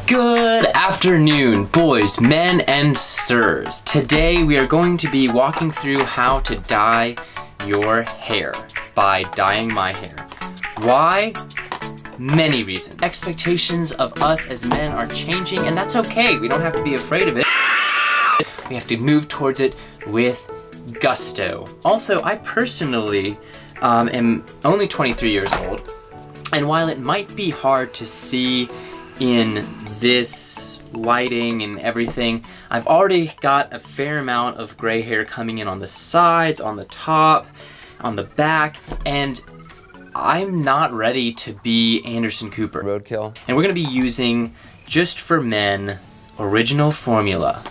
Good afternoon, boys, men, and sirs. Today we are going to be walking through how to dye your hair by dyeing my hair. Why? Many reasons. Expectations of us as men are changing, and that's okay. We don't have to be afraid of it. We have to move towards it with gusto. Also, I personally am only 23 years old, and while it might be hard to see in this lighting and everything, I've already got a fair amount of gray hair coming in on the sides, on the top, on the back, and I'm not ready to be Anderson Cooper. Roadkill. And we're gonna be using, just for men, original formula.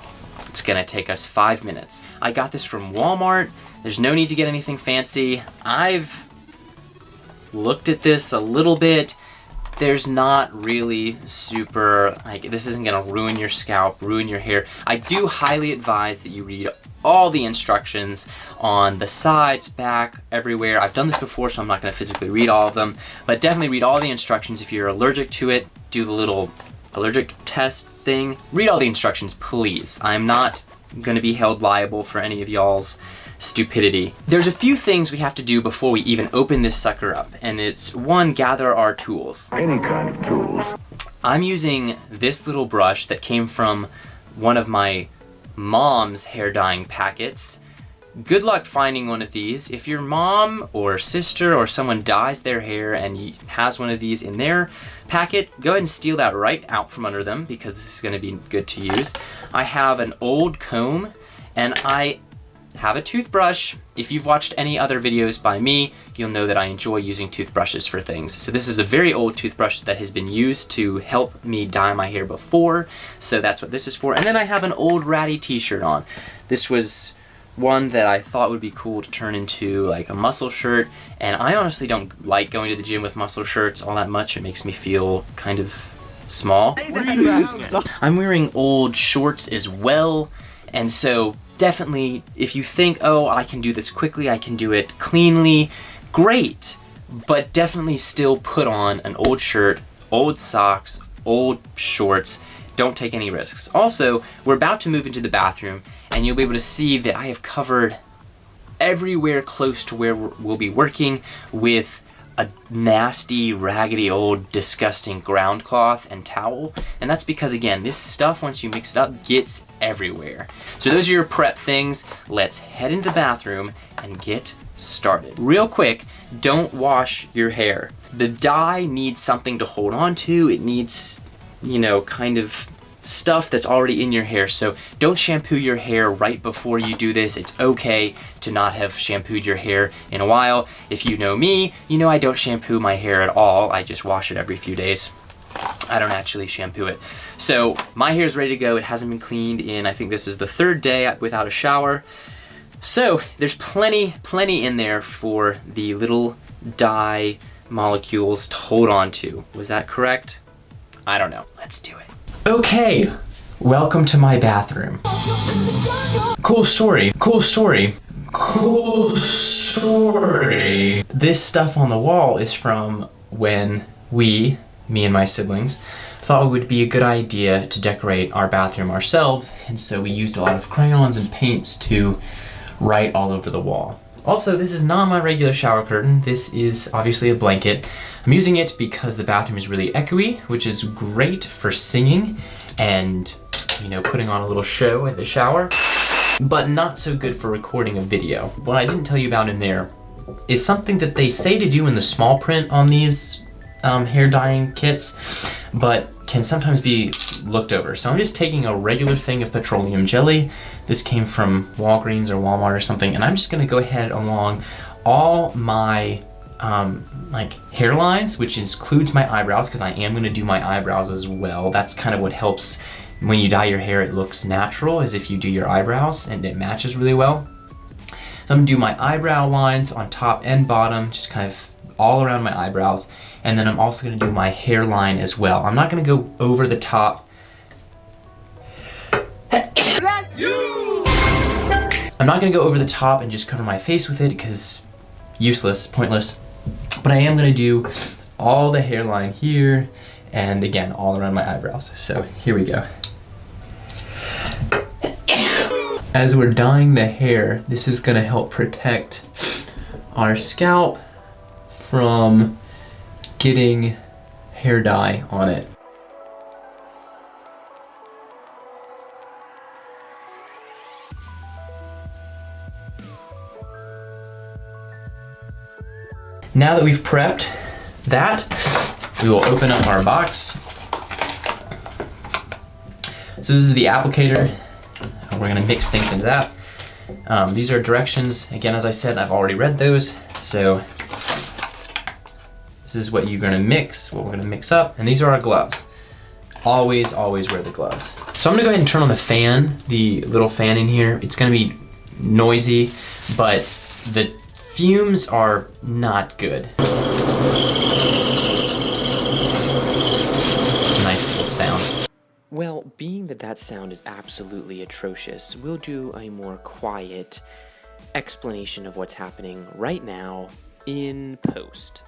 It's gonna take us 5 minutes. I got this from Walmart. There's no need to get anything fancy. I've looked at this a little bit. There's not really super, like, this isn't gonna ruin your scalp, ruin your hair. I do highly advise that you read all the instructions on the sides, back, everywhere. I've done this before, so I'm not gonna physically read all of them, but definitely read all the instructions. If you're allergic to it, do the little allergic test thing. Read all the instructions, please. I'm not gonna be held liable for any of y'all's stupidity. There's a few things we have to do before we even open this sucker up, and it's one, gather our tools. Any kind of tools. I'm using this little brush that came from one of my mom's hair dyeing packets. Good luck finding one of these. If your mom or sister or someone dyes their hair and has one of these in their packet, go ahead and steal that right out from under them, because this is going to be good to use. I have an old comb, and I have a toothbrush. If you've watched any other videos by me, you'll know that I enjoy using toothbrushes for things. So this is a very old toothbrush that has been used to help me dye my hair before, so that's what this is for. And then I have an old ratty t-shirt on. This was one that I thought would be cool to turn into like a muscle shirt, and I honestly don't like going to the gym with muscle shirts all that much. It makes me feel kind of small. I'm wearing old shorts as well, and so definitely, if you think, oh, I can do this quickly, I can do it cleanly, great, but definitely still put on an old shirt, old socks, old shorts. Don't take any risks. Also, we're about to move into the bathroom, and you'll be able to see that I have covered everywhere close to where we'll be working with a nasty, raggedy, old, disgusting ground cloth and towel. And that's because, again, this stuff, once you mix it up, gets everywhere. So those are your prep things. Let's head into the bathroom and get started. Real quick, don't wash your hair. The dye needs something to hold on to. It needs, you know, kind of stuff that's already in your hair. So don't shampoo your hair right before you do this. It's okay to not have shampooed your hair in a while. If you know me, you know I don't shampoo my hair at all. I just wash it every few days. I don't actually shampoo it. So my hair is ready to go. It hasn't been cleaned in, I think this is the 3rd day without a shower. So there's plenty in there for the little dye molecules to hold on to. Was that correct? I don't know. Let's do it. Okay, welcome to my bathroom. Cool story. This stuff on the wall is from when me and my siblings, thought it would be a good idea to decorate our bathroom ourselves, and so we used a lot of crayons and paints to write all over the wall. Also, this is not my regular shower curtain. This is obviously a blanket. I'm using it because the bathroom is really echoey, which is great for singing and, you know, putting on a little show in the shower, but not so good for recording a video. What I didn't tell you about in there is something that they say to do in the small print on these hair dyeing kits, but can sometimes be looked over. So I'm just taking a regular thing of petroleum jelly. This came from Walgreens or Walmart or something, and I'm just gonna go ahead along all my like hairlines, which includes my eyebrows, because I am gonna do my eyebrows as well. That's kind of what helps when you dye your hair. It looks natural as if you do your eyebrows, and it matches really well. So I'm gonna do my eyebrow lines on top and bottom, just kind of all around my eyebrows, and then I'm also gonna do my hairline as well. I'm not gonna go over the top. I'm not gonna go over the top and just cover my face with it, because useless, pointless. But I am gonna do all the hairline here and again, all around my eyebrows. So here we go. As we're dyeing the hair, this is gonna help protect our scalp from getting hair dye on it. Now that we've prepped that, we will open up our box. So this is the applicator. We're gonna mix things into that. These are directions. Again, as I said, I've already read those. So this is what you're gonna mix, what we're gonna mix up, and these are our gloves. Always, always wear the gloves. So I'm gonna go ahead and turn on the fan, the little fan in here. It's gonna be noisy, but the fumes are not good. Nice little sound. Well, being that that sound is absolutely atrocious, we'll do a more quiet explanation of what's happening right now in post.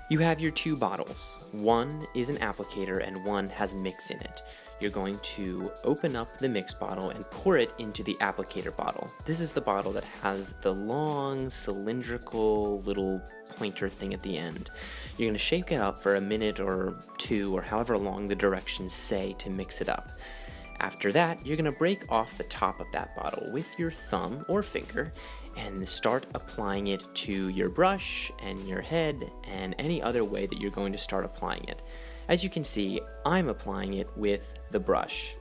You have your two bottles. One is an applicator and one has mix in it. You're going to open up the mix bottle and pour it into the applicator bottle. This is the bottle that has the long, cylindrical little pointer thing at the end. You're going to shake it up for a minute or two, or however long the directions say to mix it up. After that, you're going to break off the top of that bottle with your thumb or finger and start applying it to your brush and your head and any other way that you're going to start applying it. As you can see, I'm applying it with the brush.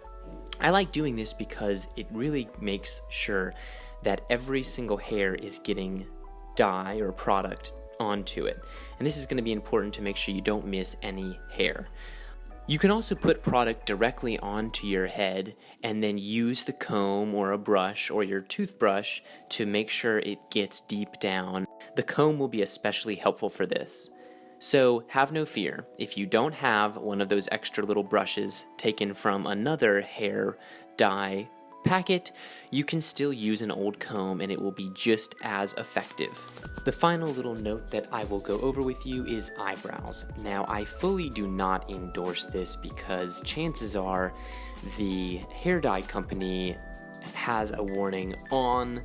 I like doing this because it really makes sure that every single hair is getting dye or product onto it. And this is going to be important to make sure you don't miss any hair. You can also put product directly onto your head and then use the comb or a brush or your toothbrush to make sure it gets deep down. The comb will be especially helpful for this. So have no fear. If you don't have one of those extra little brushes taken from another hair dye packet, you can still use an old comb and it will be just as effective. The final little note that I will go over with you is eyebrows. Now, I fully do not endorse this because chances are the hair dye company has a warning on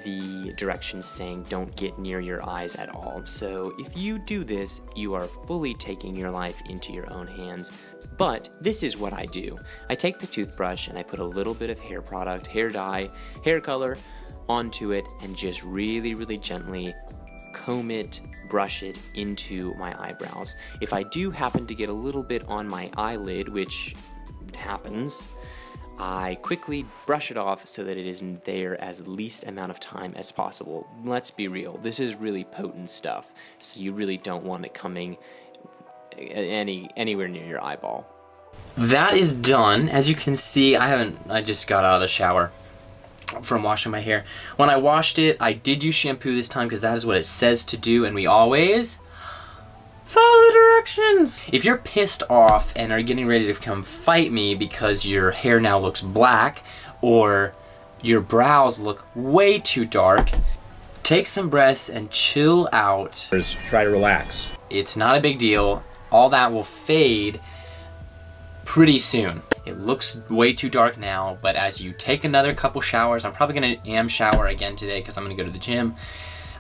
the directions saying don't get near your eyes at all. So if you do this, you are fully taking your life into your own hands. But this is what I do. I take the toothbrush and I put a little bit of hair product, hair dye, hair color onto it and just really, really gently comb it, brush it into my eyebrows. If I do happen to get a little bit on my eyelid, which happens, I quickly brush it off so that it isn't there as least amount of time as possible. Let's be real, this is really potent stuff, so you really don't want it coming anywhere near your eyeball. That is done. As you can see, I just got out of the shower from washing my hair. When I washed it, I did use shampoo this time because that is what it says to do, and we always follow the directions. If you're pissed off and are getting ready to come fight me because your hair now looks black or your brows look way too dark, take some breaths and chill out. Just try to relax. It's not a big deal. All that will fade pretty soon. It looks way too dark now, but as you take another couple showers, I'm probably gonna shower again today because I'm gonna go to the gym.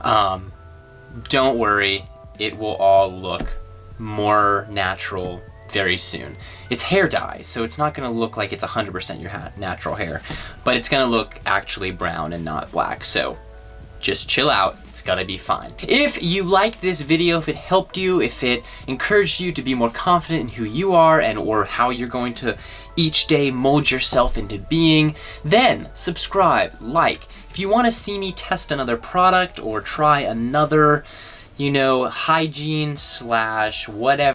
Don't worry. It will all look more natural very soon. It's hair dye, so it's not going to look like it's 100% your natural hair, but it's going to look actually brown and not black, so just chill out. It's gonna be fine. If you liked this video, if it helped you, if it encouraged you to be more confident in who you are and or how you're going to each day mold yourself into being, then subscribe, like. If you want to see me test another product or try another, hygiene / whatever